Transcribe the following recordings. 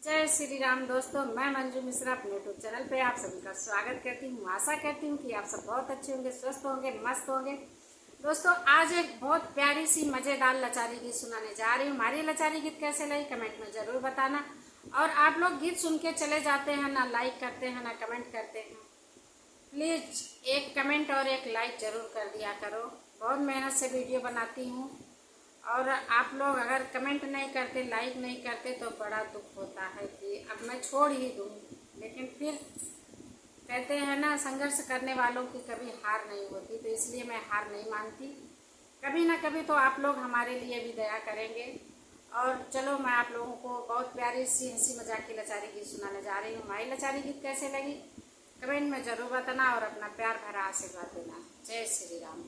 जय श्री राम दोस्तों, मैं मंजू मिश्रा अपने यूट्यूब चैनल पे आप सभी का स्वागत करती हूँ। आशा करती हूँ कि आप सब बहुत अच्छे होंगे, स्वस्थ होंगे, मस्त होंगे। दोस्तों, आज एक बहुत प्यारी सी मज़ेदार लाचारी गीत सुनाने जा रही हूँ। हमारी लाचारी गीत कैसे लगी कमेंट में ज़रूर बताना। और आप लोग गीत सुन के चले जाते हैं, ना लाइक करते हैं ना कमेंट करते हैं। प्लीज़ एक कमेंट और एक लाइक ज़रूर कर दिया करो। बहुत मेहनत से वीडियो बनाती हूँ और आप लोग अगर कमेंट नहीं करते, लाइक नहीं करते तो बड़ा दुख होता है कि अब मैं छोड़ ही दूँ। लेकिन फिर कहते हैं ना, संघर्ष करने वालों की कभी हार नहीं होती, तो इसलिए मैं हार नहीं मानती। कभी ना कभी तो आप लोग हमारे लिए भी दया करेंगे। और चलो, मैं आप लोगों को बहुत प्यारी सी हंसी मजाक की लाचारी गीत सुनाने जा रही हूँ। हमारी लाचारी गीत कैसे लगी कमेंट में ज़रूर बताना और अपना प्यार भरा आशीर्वाद देना। जय श्री राम।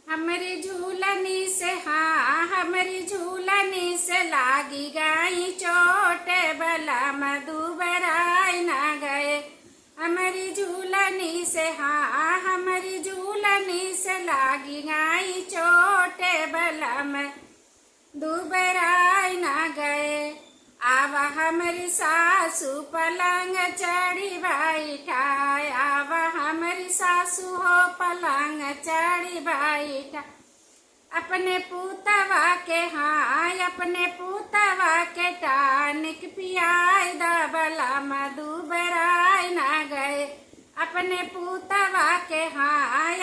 हमरी झूलनी से हमरी झूलनी से लागी गई चोट, बला मधुबराई न गए। हमारी झूलनी से हमारी झूलनी से लागी गई चोट, बला मधुबराई न गए। आव हमारी सासू पलंग चढ़ी बैठाय, आव हमारी सासू हो पलंग चढ़ी बैठा। अपने पूतवा के अपने पूतवा के टानिक पियाय दबला मधुबराई न गए। अपने पूतवा के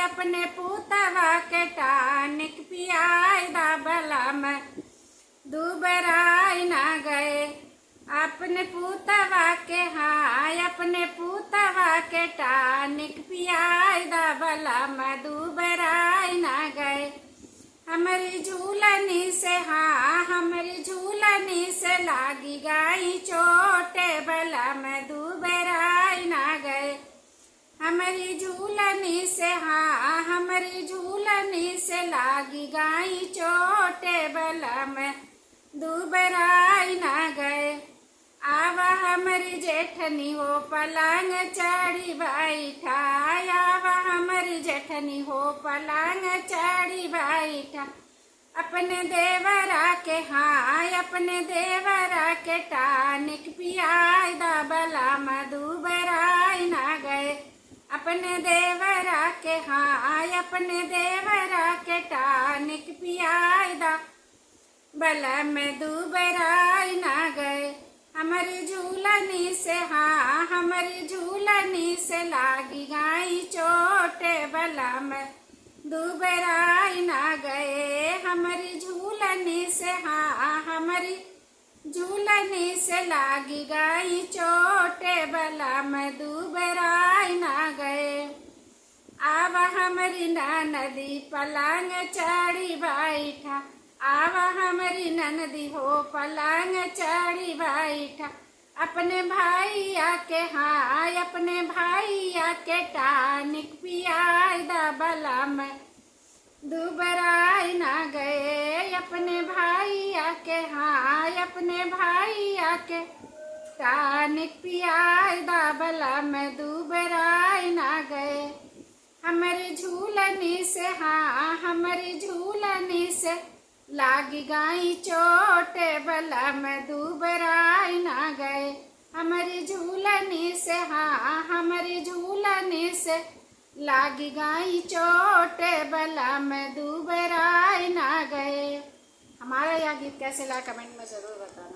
अपने पूतवा के टानिक पियाय दबला मधुबराई न गए। अपने पूतवा के अपने पूतवा के टानिक पियाय दबला मधुबराई न गए। हमारी झूलनी से हमारी झूलनी से लागी गई चोट, बला मधुबराई न गए। हमारी झूलनी से हमारी झूलनी से लागी गई चोट, बला मधुबराई न गए। आवा हमारी जेठनी हो पलंग चढ़ी बैठा, आवा हमारी जेठनी हो पलंग चढ़ी बैठा। अपने देवरा के अपने देवरा के टानिक पियाय दबला मधुबराई न गए। अपने देवरा के अपने देवरा के टानिक पियाय दबला मधुबराई न गए। हमारी झूलनी से हमारी झूलनी से लागी गई चोट, बला मधुबराई न गए। हमारी झूलनी से हमारी झूलनी से लागी गई चोट, बला मधुबराई न गए। आव हमारी ननदी पलंग चढ़ी बैठा, आवा हमारी ननदी हो पलंग चढ़ी बैठा। अपने भैया के अपने भैया के टानिक पियाय दबला मधुबराई न गए। अपने भैया के अपने भैया के टानिक पियाय दबला मधुबराई न गए। हमारी झूलनी से हमारी झूलनी से लागी गई चोट, बला मधुबराई न गए। हमारी झूलनी से हमारी झूलनी से लागी गई चोट, बला मधुबराई न गए। हमारा यह गीत कैसे लगा कमेंट में ज़रूर बताना।